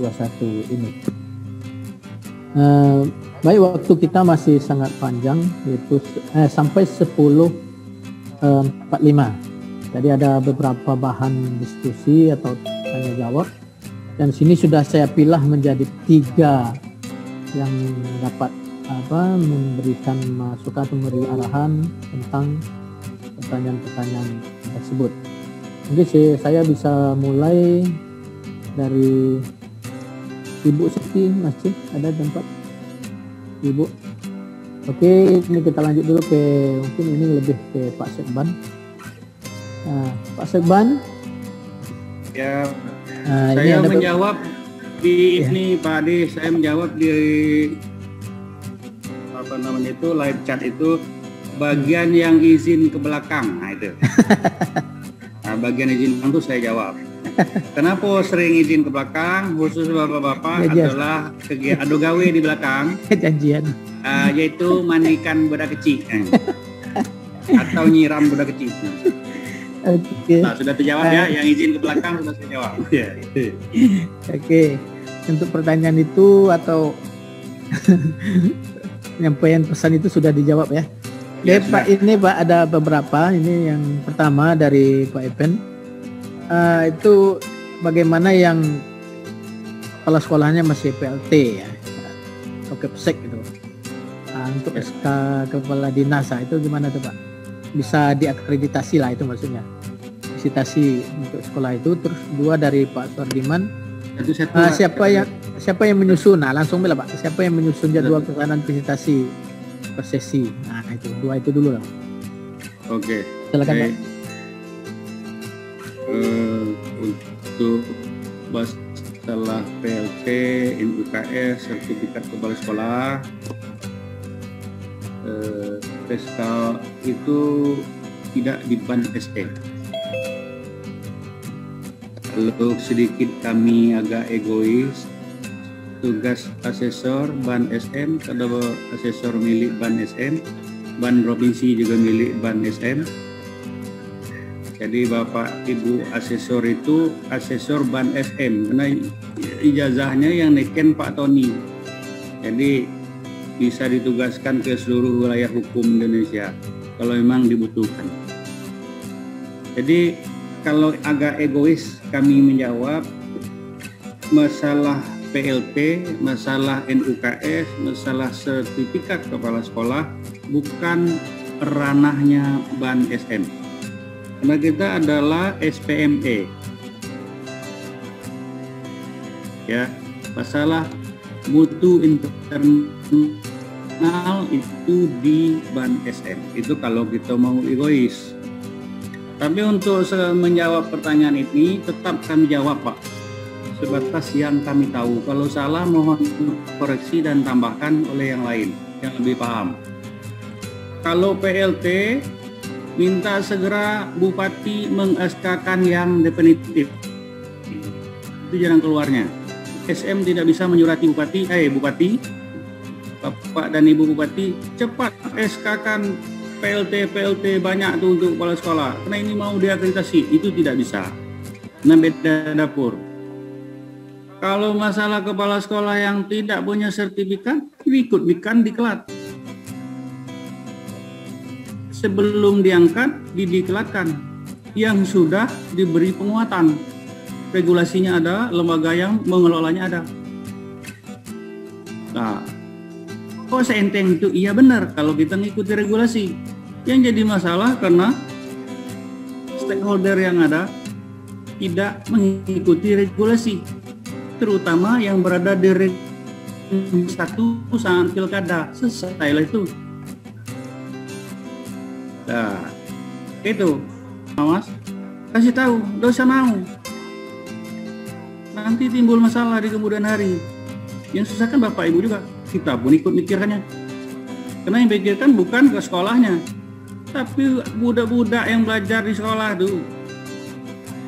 2021 ini. Baik, waktu kita masih sangat panjang, yaitu sampai 10.45. Jadi ada beberapa bahan diskusi atau tanya jawab, dan sini sudah saya pilah menjadi 3 yang dapat memberikan masukan atau memberi arahan tentang pertanyaan-pertanyaan tersebut. Mungkin saya bisa mulai dari Ibu Siti, masih ada tempat Ibu? Oke, ini kita lanjut dulu ke, mungkin ini lebih ke Pak Sekban. Pak Sekban? Ya, saya menjawab di ini Pak Adi, saya menjawab di live chat itu bagian yang izin ke belakang, nah itu. Nah, bagian izin itu saya jawab. Kenapa sering izin ke belakang, khusus bapak-bapak adalah kegiatan ado gawe di belakang, janjian, yaitu mandikan budak kecil atau nyiram budak kecil. Okay. Nah, sudah terjawab ya, yang izin ke belakang sudah saya jawab. Oke. Untuk pertanyaan itu atau penyampaian pesan itu sudah dijawab ya. Oke, Pak, ini Pak ada beberapa. Ini yang pertama dari Pak Epen. Itu bagaimana yang kepala sekolahnya masih PLT ya, atau Kepsek gitu. Untuk SK kepala dinas itu gimana tuh Pak? Bisa diakreditasi lah, itu maksudnya. Visitasi untuk sekolah itu. Terus 2 dari Pak Suardiman. Siapa yang menyusun? Nah, langsung bilang Pak, siapa yang menyusun jadwal pelaksanaan visitasi per sesi? Nah, itu 2 itu dulu lah. Oke. Silakan Pak. Untuk masalah PLT, NUKS, sertifikat kepala sekolah, PSK itu tidak di BAN SM. Kalau sedikit kami agak egois, tugas asesor BAN SM, ada asesor milik BAN SM, BAN provinsi juga milik BAN SM. Jadi Bapak Ibu asesor itu asesor BAN SM, karena ijazahnya yang neken Pak Tony. Jadi bisa ditugaskan ke seluruh wilayah hukum Indonesia kalau memang dibutuhkan. Jadi kalau agak egois kami menjawab masalah PLT, masalah NUKS, masalah sertifikat kepala sekolah bukan ranahnya BAN SM. Karena kita adalah SPME. Ya, masalah mutu internal itu di BAN SM. Itu kalau kita mau egois. Tapi untuk menjawab pertanyaan ini tetap kami jawab Pak, sebatas yang kami tahu. Kalau salah mohon koreksi dan tambahkan oleh yang lain yang lebih paham. Kalau PLT, minta segera Bupati meng-SK-kan yang definitif. Itu jalan keluarnya. SM tidak bisa menyurati Bupati, Bapak dan Ibu Bupati, cepat SK-kan PLT banyak tuh untuk kepala sekolah. Karena ini mau diakreditasi, itu tidak bisa. Nah, beda dapur. Kalau masalah kepala sekolah yang tidak punya sertifikat, ikut diklat. Sebelum diangkat, didiklatkan. Yang sudah diberi penguatan. Regulasinya ada, lembaga yang mengelolanya ada. Nah, kok seenteng itu? Iya benar, kalau kita ngikuti regulasi. Yang jadi masalah karena stakeholder yang ada tidak mengikuti regulasi. Terutama yang berada di satu saat pilkada, selesailah itu. Nah, itu, Mas, kasih tahu, gak usah mau. Nanti timbul masalah di kemudian hari. Yang susah kan Bapak Ibu juga, kita pun ikut mikirkannya. Karena yang pikirkan bukan ke sekolahnya, tapi budak-budak yang belajar di sekolah tuh.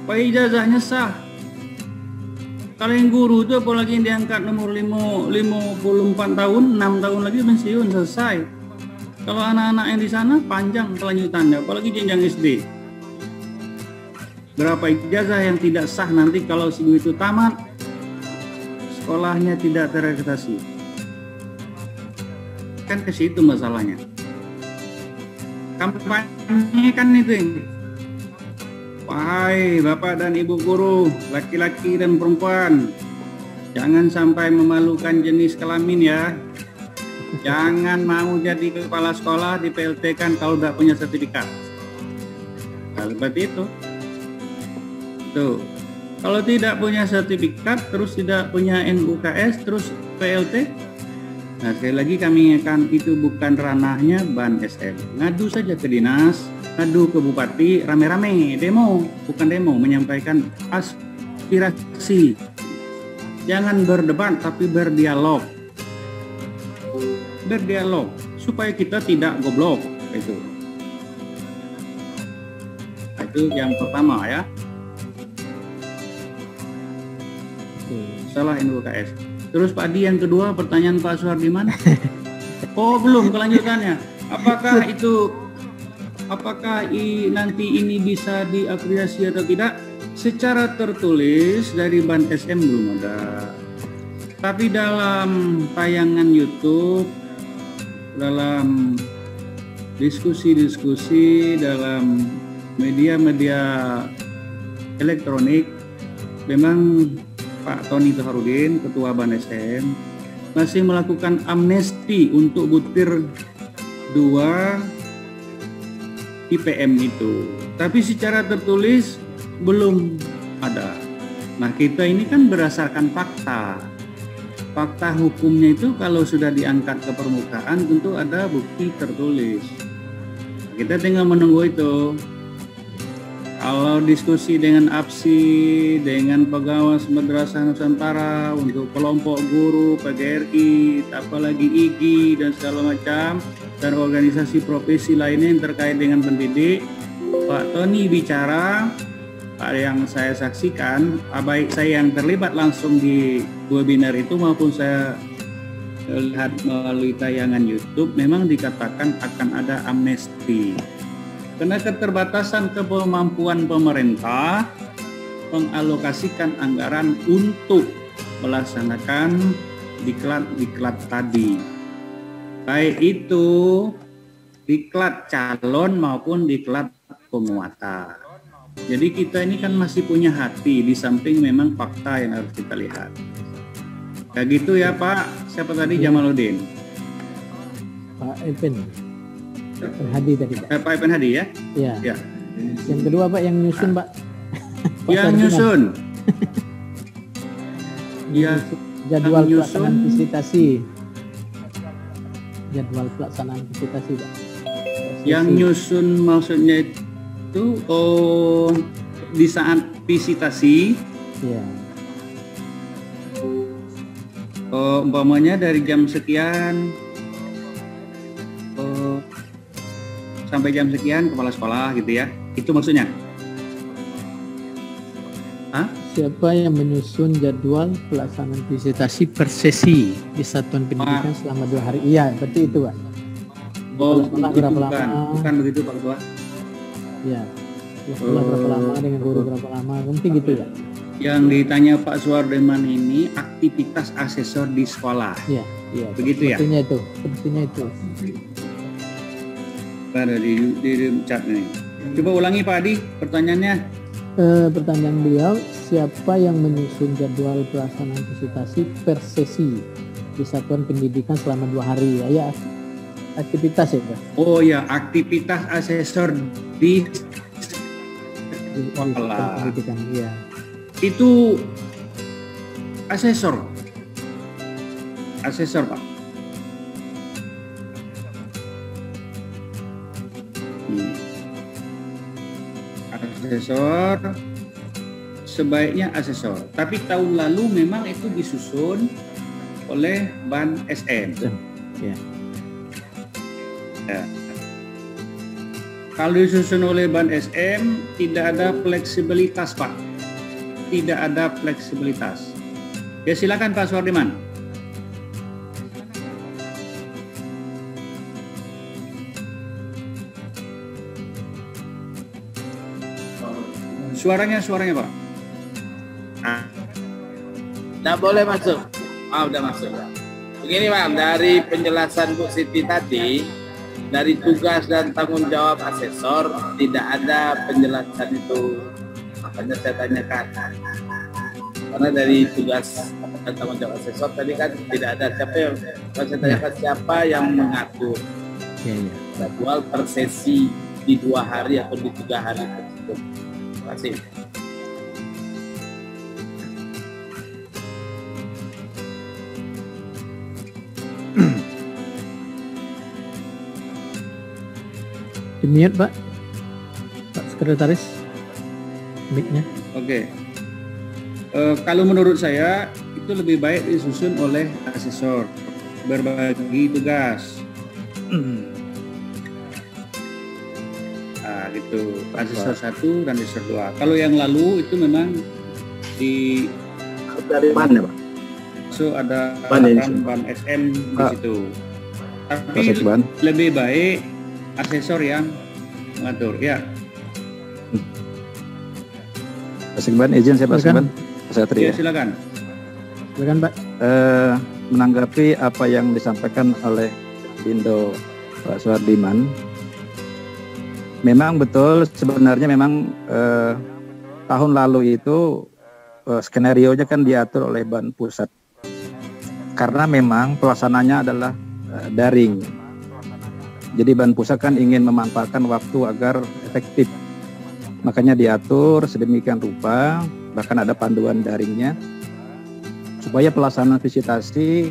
Supaya ijazahnya sah. Kalau yang guru itu apalagi yang diangkat nomor 54 tahun, 6 tahun lagi pensiun, selesai. Kalau anak-anak yang di sana panjang kelanjutannya, apalagi jenjang SD. Berapa ijazah yang tidak sah nanti kalau si itu tamat, sekolahnya tidak terakreditasi. Kan ke situ masalahnya. Kampanye kan itu. Wahai Bapak dan Ibu guru, laki-laki dan perempuan, jangan sampai memalukan jenis kelamin ya. Jangan mau jadi kepala sekolah di PLT kan kalau tidak punya sertifikat. Nah, seperti itu. Tuh. Kalau tidak punya sertifikat, terus tidak punya NUKS, terus PLT. Nah, sekali lagi kami akan, itu bukan ranahnya Ban SM. Ngadu saja ke dinas, ngadu ke bupati, rame-rame, demo, bukan demo, menyampaikan aspirasi. Jangan berdebat, tapi berdialog. Berdialog, supaya kita tidak goblok. Itu yang pertama ya. Salah NUKS. Terus Pak Adi yang kedua, pertanyaan Pak Suhardiman. Oh belum kelanjutannya. Apakah nanti ini bisa diakreditasi atau tidak? Secara tertulis dari Ban SM belum ada. Tapi dalam tayangan YouTube, dalam diskusi-diskusi, dalam media-media elektronik, memang Pak Tony Toharudin, Ketua Ban SM, masih melakukan amnesti untuk butir 2 IPM itu. Tapi secara tertulis belum ada. Nah, kita ini kan berdasarkan fakta. Fakta hukumnya itu kalau sudah diangkat ke permukaan tentu ada bukti tertulis. Kita tinggal menunggu itu. Kalau diskusi dengan APSI, dengan Pengawas Madrasah Nusantara, untuk kelompok guru, PGRI, apalagi IGI, dan segala macam, dan organisasi profesi lainnya yang terkait dengan pendidik, Pak Tony bicara, yang saya saksikan, baik saya yang terlibat langsung di webinar itu maupun saya lihat melalui tayangan YouTube, memang dikatakan akan ada amnesti. Karena keterbatasan kemampuan pemerintah mengalokasikan anggaran untuk melaksanakan diklat tadi. Baik itu diklat calon maupun diklat penguatan. Jadi kita ini kan masih punya hati, di samping memang fakta yang harus kita lihat. Kayak gitu ya Pak, siapa tadi? Jamaluddin. Pak Epen Hadi tadi Pak. Pak Epen Hadi ya? Ya. Ya. Yang kedua Pak, yang nyusun Pak. Yang nyusun. Ya. Jadwal pelaksanaan visitasi. Jadwal pelaksanaan visitasi Pak. Yang nyusun maksudnya itu di saat visitasi. Ya. Umpamanya dari jam sekian sampai jam sekian kepala sekolah gitu ya, itu maksudnya. Hah? Siapa yang menyusun jadwal pelaksanaan visitasi per sesi di satuan pendidikan selama 2 hari? Iya, berarti itu Pak. Bukan begitu Pak Ketua. Iya, sekolah berapa lama dengan guru berapa lama, mungkin gitu ya. Yang ditanya Pak Suhardiman ini aktivitas asesor di sekolah. Iya, begitu ya. Sepertinya itu. Ada di chat nih. Coba ulangi Pak Adi pertanyaannya. Pertanyaan beliau, siapa yang menyusun jadwal pelaksanaan visitasi per sesi di satuan pendidikan selama 2 hari? Ya, aktivitas ya Pak? Oh ya, aktivitas asesor di sekolah. Pendidikan, ya. Itu asesor Pak. Asesor, sebaiknya asesor. Tapi tahun lalu memang itu disusun oleh Ban SM. Ya. Ya. Kalau disusun oleh Ban SM, tidak ada fleksibilitas Pak. Tidak ada fleksibilitas. Ya silakan Pak Suhardiman. Suaranya Pak. Nggak boleh masuk. Udah masuk ya. Begini Bang, dari penjelasan Bu Siti tadi, dari tugas dan tanggung jawab asesor tidak ada penjelasan itu, makanya saya tanyakan. Karena dari tugas dan tanggung jawab asesor tadi kan tidak ada siapa yang saya tanyakan siapa yang mengatur jadwal per sesi di 2 hari atau di 3 hari tersebut. Terima kasih. Di-mute, Pak Sekretaris, mic-nya. Oke. Kalau menurut saya itu lebih baik disusun oleh asesor, berbagi tugas. Nah, gitu. Asesor 1 dan asesor 2. Kalau yang lalu itu memang di dari mana, Pak? So ada ban SM di situ. Tapi lebih baik asesor yang mengatur, ya. Pak Sekban, izin saya Pak Sekban. Saya ya, silakan. Silakan Pak. Menanggapi apa yang disampaikan oleh Bindo Pak Suhardiman, memang betul sebenarnya memang tahun lalu itu skenario-nya kan diatur oleh Ban Pusat karena memang pelaksananya adalah daring. Jadi Ban Pusat kan ingin memanfaatkan waktu agar efektif. Makanya diatur sedemikian rupa, bahkan ada panduan daringnya, supaya pelaksanaan visitasi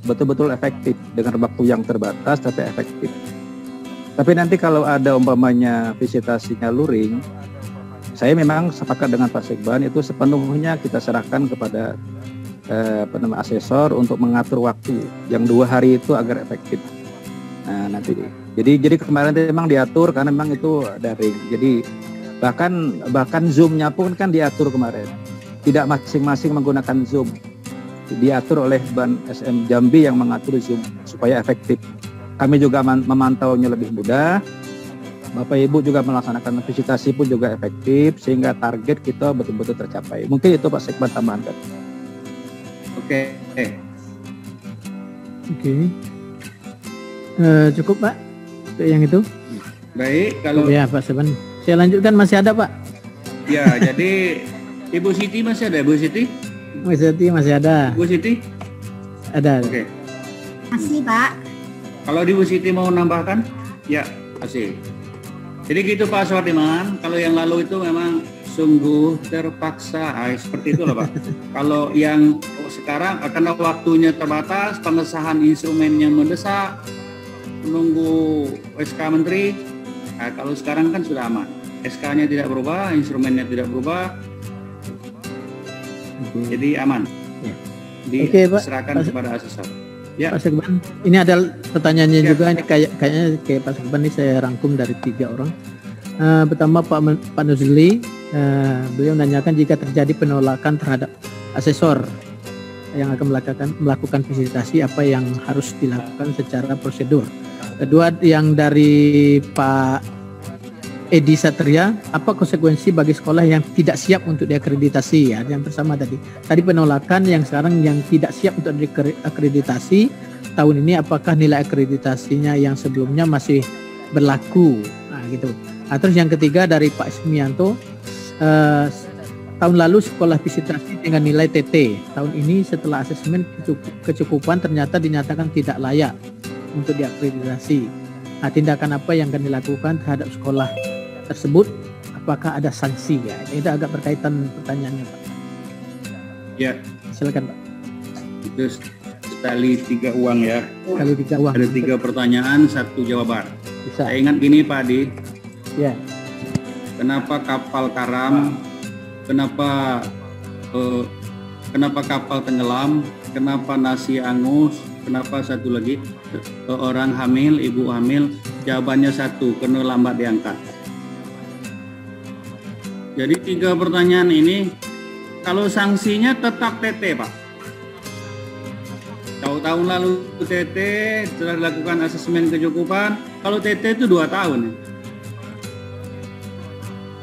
betul-betul efektif dengan waktu yang terbatas tapi efektif. Tapi nanti kalau ada umpamanya visitasinya luring, saya memang sepakat dengan Pak Sekban itu sepenuhnya kita serahkan kepada asesor untuk mengatur waktu yang 2 hari itu agar efektif. Nah nanti jadi kemarin memang diatur karena memang itu daring. Jadi bahkan Zoom-nya pun kan diatur kemarin. Tidak masing-masing menggunakan Zoom. Diatur oleh Ban SM Jambi yang mengatur Zoom supaya efektif. Kami juga memantaunya lebih mudah. Bapak Ibu juga melaksanakan visitasi pun juga efektif sehingga target kita betul-betul tercapai. Mungkin itu Pak Sekban tambahan kan. Oke. Cukup Pak yang itu. Baik, kalau ya Pak Sekban. Saya lanjutkan, masih ada Pak. Ya, jadi Ibu Siti masih ada, Ibu Siti? Ibu Siti masih ada. Ibu Siti? Ada. Oke. Masih Pak. Kalau Ibu Siti mau nambahkan? Ya, masih. Jadi gitu Pak Suhardiman, kalau yang lalu itu memang sungguh terpaksa, seperti itu loh Pak. Kalau yang sekarang karena waktunya terbatas, pengesahan instrumennya mendesak, menunggu SK Menteri. Nah, kalau sekarang kan sudah aman, SK-nya tidak berubah, instrumennya tidak berubah, jadi aman. Diserahkan kepada asesor. Ya. Pak Sekban, ini ada pertanyaannya juga. Ini kayaknya kayak Pak Sekban ini saya rangkum dari 3 orang. Pertama Pak Nuzli, beliau menanyakan jika terjadi penolakan terhadap asesor yang akan melakukan visitasi, apa yang harus dilakukan secara prosedur. Kedua yang dari Pak Edi Satria, apa konsekuensi bagi sekolah yang tidak siap untuk diakreditasi? Ya, yang pertama tadi penolakan, yang sekarang yang tidak siap untuk diakreditasi tahun ini, apakah nilai akreditasinya yang sebelumnya masih berlaku? Nah, gitu. Nah, terus yang ketiga dari Pak Ismianto, tahun lalu sekolah visitasi dengan nilai TT, tahun ini setelah asesmen kecukupan ternyata dinyatakan tidak layak untuk diakreditasi. Nah, tindakan apa yang akan dilakukan terhadap sekolah tersebut? Apakah ada sanksi? Ya, itu agak berkaitan pertanyaannya Pak. Ya. Silakan Pak. Itu sekali 3 uang ya. Kali 3 uang. Ada 3 pertanyaan, 1 jawaban. Bisa. Saya ingat gini Pak Adi. Ya. Kenapa kapal karam? Kenapa kapal tenggelam? Kenapa nasi angus? Kenapa satu lagi orang hamil, ibu hamil? Jawabannya 1, karena lambat diangkat. Jadi 3 pertanyaan ini, kalau sanksinya tetap TT Pak. Kalau tahun lalu TT setelah dilakukan asesmen kecukupan, kalau TT itu 2 tahun.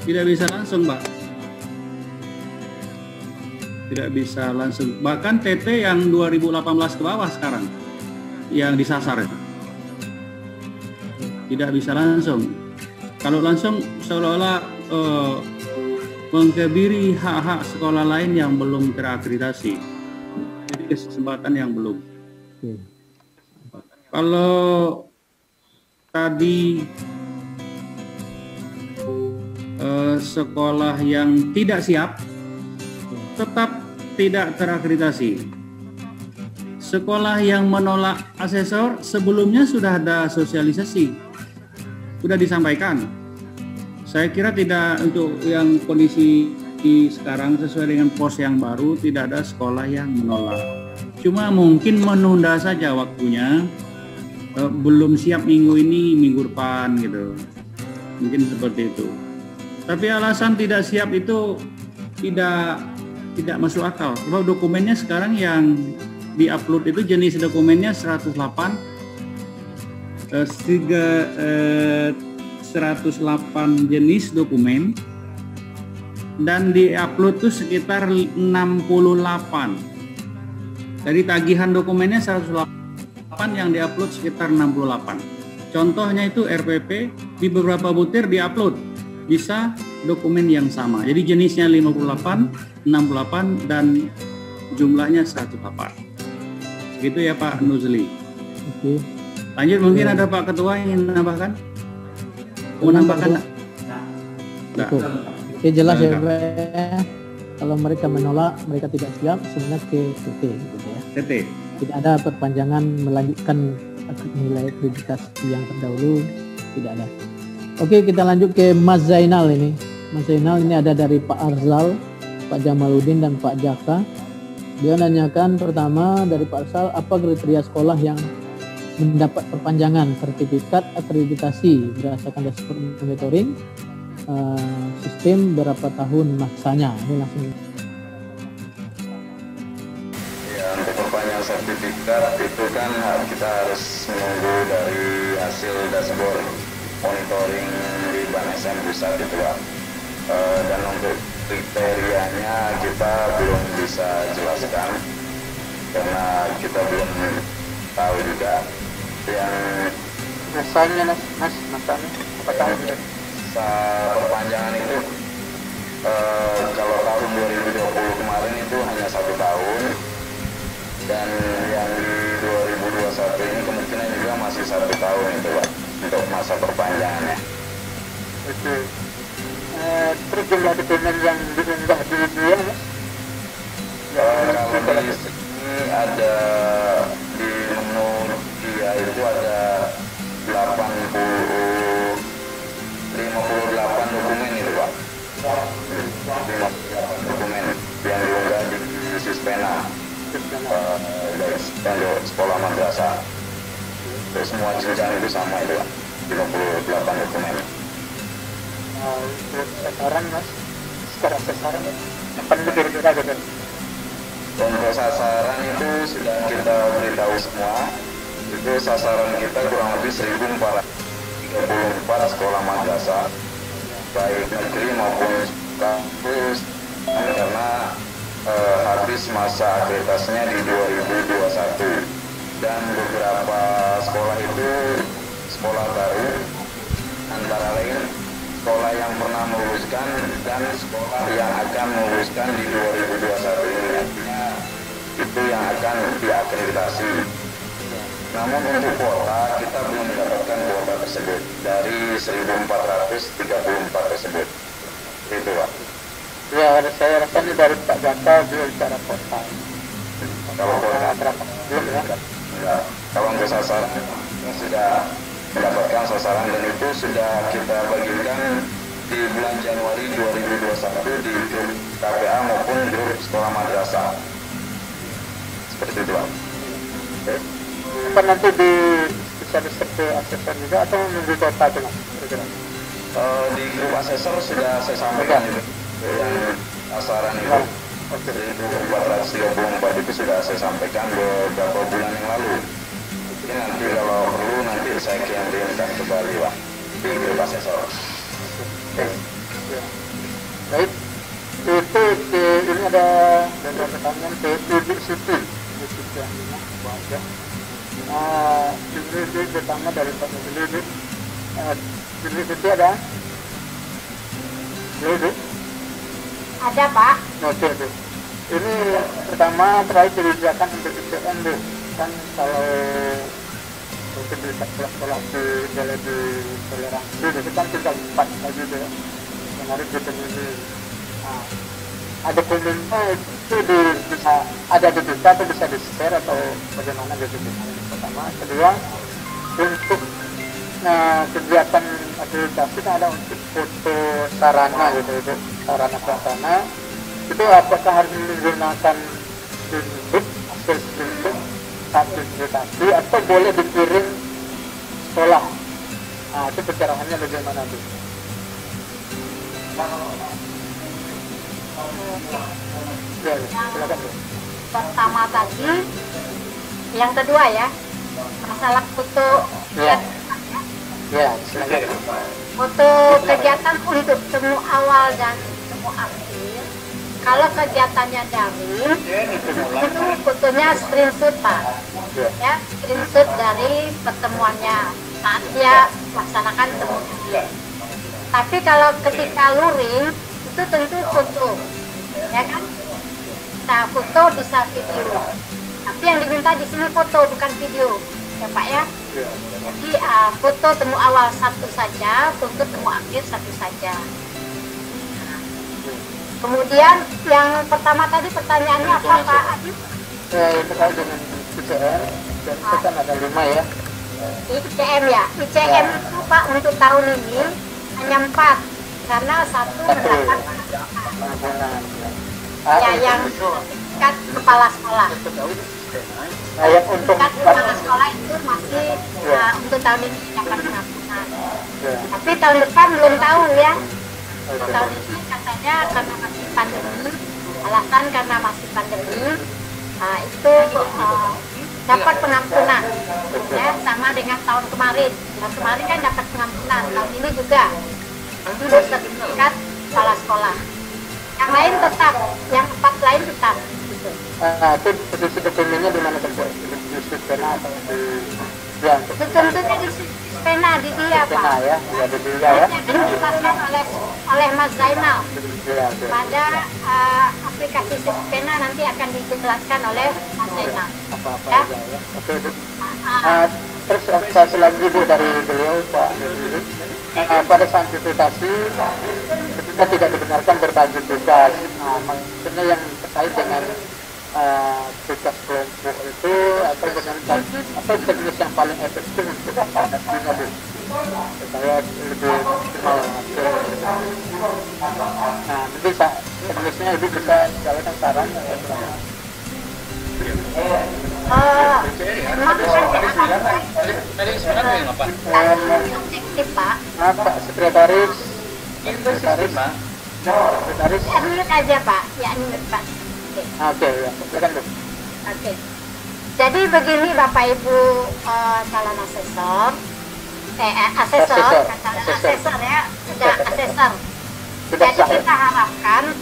Tidak bisa langsung Pak. Tidak bisa langsung. Bahkan TT yang 2018 ke bawah sekarang yang disasar tidak bisa langsung. Kalau langsung seolah-olah mengkebiri hak-hak sekolah lain yang belum terakreditasi. Jadi kesempatan yang belum. Kalau tadi sekolah yang tidak siap tetap tidak terakreditasi. Sekolah yang menolak asesor sebelumnya sudah ada sosialisasi, sudah disampaikan. Saya kira tidak untuk yang kondisi sekarang sesuai dengan pos yang baru tidak ada sekolah yang menolak. Cuma mungkin menunda saja waktunya, belum siap minggu ini, minggu depan gitu. Mungkin seperti itu. Tapi alasan tidak siap itu tidak masuk akal. Kalau dokumennya sekarang yang diupload itu jenis dokumennya 108 jenis dokumen dan diupload itu sekitar 68. Dari tagihan dokumennya 108 yang diupload sekitar 68. Contohnya itu RPP di beberapa butir diupload bisa dokumen yang sama. Jadi jenisnya 58, 68 dan jumlahnya 108. Gitu ya Pak Nuzli. Oke. Lanjut mungkin ada Pak Ketua yang ingin menambahkan? Mau menambahkan? Nah. Oke, jelas ya Pak. Kalau mereka menolak, mereka tidak siap, sebenarnya ke TT gitu ya. TT. Tidak ada perpanjangan melanjutkan nilai akreditasi yang terdahulu, tidak ada. Oke, kita lanjut ke Mas Zainal ini. Mas Zainal ini ada dari Pak Arzal, Pak Jamaluddin dan Pak Jaka. Dia nanyakan pertama dari Pak Arzal, apa kriteria sekolah yang mendapat perpanjangan sertifikat akreditasi berdasarkan dashboard monitoring, sistem berapa tahun masanya? Ini langsung. Ya, untuk perpanjangan sertifikat itu kan kita harus menunggu dari hasil dashboard monitoring di BAN-SM pusat itu Pak. Dan untuk kriterianya kita belum bisa jelaskan karena kita belum tahu juga yang Masanya masanya apa tahun? Perpanjangan itu kalau tahun 2020 kemarin itu hanya 1 tahun dan yang di 2021 ini kemungkinan juga masih 1 tahun itu Pak untuk masa perpanjangannya. Oke. Terus jumlah dokumen yang diunggah di dia Mas? Kalau di sini ada di menu dia itu ada 58 dokumen itu Pak. 58 dokumen yang diunggah di Sispena dari sekolah madrasah. Terus semua jenjang itu sama itu Pak, 58 dokumen. Sasaran Mas, secara sasaran apa kira-kira gitu? Untuk sasaran itu sudah kita beritahu semua. Itu sasaran kita kurang lebih 1.434 sekolah madrasah, baik negeri maupun kampus, karena habis masa akreditasinya di 2021 dan beberapa sekolah itu sekolah baru, antara lain sekolah yang pernah meluluskan dan sekolah yang akan meluluskan di 2021 ini, artinya itu yang akan diakreditasi. Namun untuk kuota kita belum mendapatkan kuota tersebut dari 1.434 tersebut. Itu Pak. Ya, saya rasa ini dari Pak Jaka dia bicara kuota. Kalau kuota belum ya? Ya, kalau untuk sasaran kita sudah mendapatkan sasaran dan itu sudah kita bagikan di bulan Januari 2021 di grup KPA maupun grup sekolah madrasah. Seperti itu Pak. Oke. Apa nanti bisa disertai asesor juga atau menunggu kuota itu Mas? Di grup asesor sudah saya sampaikan juga yang sasaran itu 1.434 itu sudah saya sampaikan beberapa bulan yang lalu. Jadi nanti kalau perlu nanti saya kirimkan kembali Pak di grup asesor. Baik, Itu ini ada beberapa pertanyaan ke Ibu Siti. Ibu Siti yang ini baca. Ini pertama dari Pak Ibu. Ibu Siti ada? Ibu? Ada, Pak. Oke, Bu. Ini pertama terakhir kebijakan untuk IPM, Bu. Kan kalau untuk di sekolah di jalan di toleransi itu kan tinggal 4 lagi, Bu. Menarik di ini. Nah, ada komennya itu bisa ada di kita atau bisa di share atau bagaimana gitu. Pertama, kedua untuk kegiatan akreditasi kan ada untuk foto sarana gitu, itu sarana prasarana itu apakah harus menggunakan print hasil print saat akreditasi atau boleh dikirim sekolah? Nah, itu pencerahannya bagaimana tuh? Ya, silakan. Pertama tadi, yang kedua ya, masalah foto Ya, ya, silakan. foto kegiatan untuk temu awal dan temu akhir. Kalau kegiatannya daring, itu fotonya screenshot, Pak. Ya, screenshot dari pertemuannya saat dia melaksanakan temu akhir. Tapi kalau ketika luring, itu tentu foto, ya kan? Nah, foto bisa video. Tapi yang diminta di sini foto, bukan video, ya Pak ya. Jadi foto temu awal satu saja, foto temu akhir satu saja. Kemudian yang pertama tadi pertanyaannya apa Pak Adib? Yang terkait dengan ICM, dan itu kan ada 5 ya. ICM ya, ICM itu Pak untuk tahun ini hanya 4 karena 1 mendapat pengampunan. ya yang sertifikat kepala sekolah. Nah, yang untuk Sertifikat kepala sekolah itu masih untuk tahun ini dapat pengampunan. Tapi tahun depan belum tahu ya. Tahun ini katanya karena masih pandemi, alasan karena masih pandemi, itu dapat pengampunan, ya sama dengan tahun kemarin. Tahun kemarin kan dapat pengampunan, tahun ini juga untuk sertifikat kepala sekolah. Yang lain tetap, yang 4 lain tetap. itu posisi dokumennya di mana saja? Di Pena atau di yang Itu tentunya di pena di dia Pena Pak. ya, ya di dia ya. Yang dijelaskan oleh Mas Zainal. Ya, Pada aplikasi pena nanti akan dijelaskan oleh Mas Zainal. apa-apa Ya. aja ya. Oke, Bu. Terus saya lagi Bu dari beliau Pak. Pada saat akreditasi kita tidak dibenarkan berbagi tugas. Maksudnya yang terkait dengan tugas kelompok itu atau dengan atau teknis yang paling efektif untuk adaptasinya Bu. Supaya lebih optimal hasil. Nah, nanti teknisnya Ibu bisa jalankan saran atau bagaimana? Objektif Pak. Pak Sekretaris Ya menurut aja Pak, ya menurut Pak. Oke, ya, silakan Bu. Oke. Jadi begini Bapak Ibu calon asesor, asesor ya, sudah asesor. Jadi kita harapkan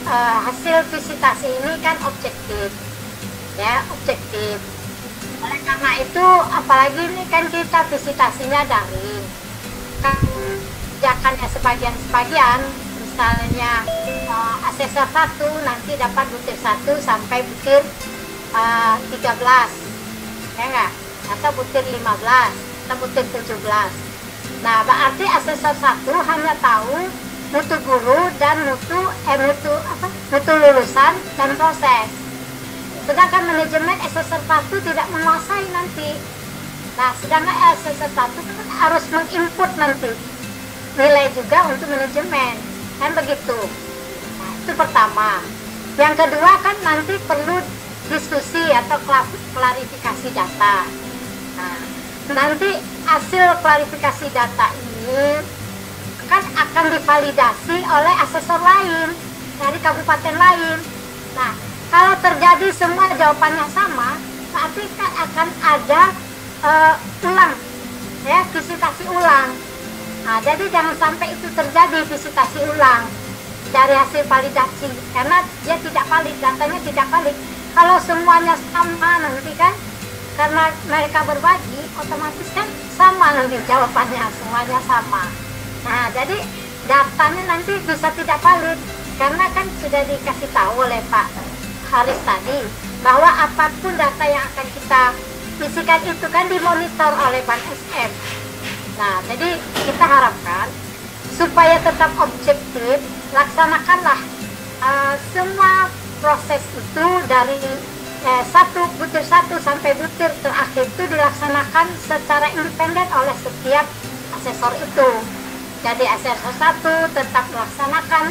hasil visitasi ini kan objektif, ya objektif. Oleh karena itu, apalagi ini kan kita visitasinya daring, kan kebijakannya sebagian, misalnya asesor 1 nanti dapat butir 1 sampai butir 13, ya enggak? Atau butir 15, atau butir 17. Nah, berarti asesor 1 hanya tahu mutu guru dan mutu lulusan dan proses. Sedangkan manajemen asesor 1 tidak menguasai nanti. Nah, sedangkan asesor 1 harus menginput nanti nilai juga untuk manajemen, kan begitu. Nah, itu pertama. Yang kedua kan nanti perlu diskusi atau klarifikasi data. Nah, nanti hasil klarifikasi data ini kan akan divalidasi oleh asesor lain dari kabupaten lain. Nah, kalau terjadi semua jawabannya sama, berarti kan akan ada ulang, ya visitasi ulang. Nah, jadi jangan sampai itu terjadi visitasi ulang. dari hasil validasi, karena dia tidak valid, datanya tidak valid. Kalau semuanya sama nanti kan, karena mereka berbagi, otomatis kan sama nanti jawabannya, semuanya sama. Nah, jadi datanya nanti bisa tidak valid, karena kan sudah dikasih tahu oleh Pak Haris tadi, bahwa apapun data yang akan kita isikan itu kan dimonitor oleh Ban SM. Nah, jadi kita harapkan supaya tetap objektif, laksanakanlah semua proses itu dari butir satu sampai butir terakhir itu dilaksanakan secara independen oleh setiap asesor itu. Jadi asesor satu tetap melaksanakan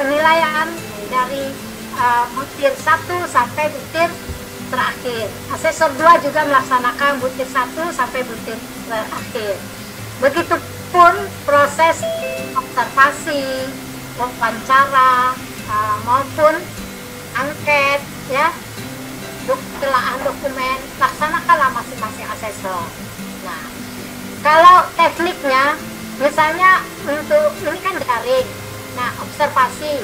penilaian dari butir satu sampai butir terakhir. Asesor 2 juga melaksanakan butir 1 sampai butir terakhir. Begitupun proses observasi, wawancara maupun angket, ya, telaah dokumen, laksanakanlah masing-masing asesor. Nah, kalau tekniknya, misalnya untuk ini kan daring, nah observasi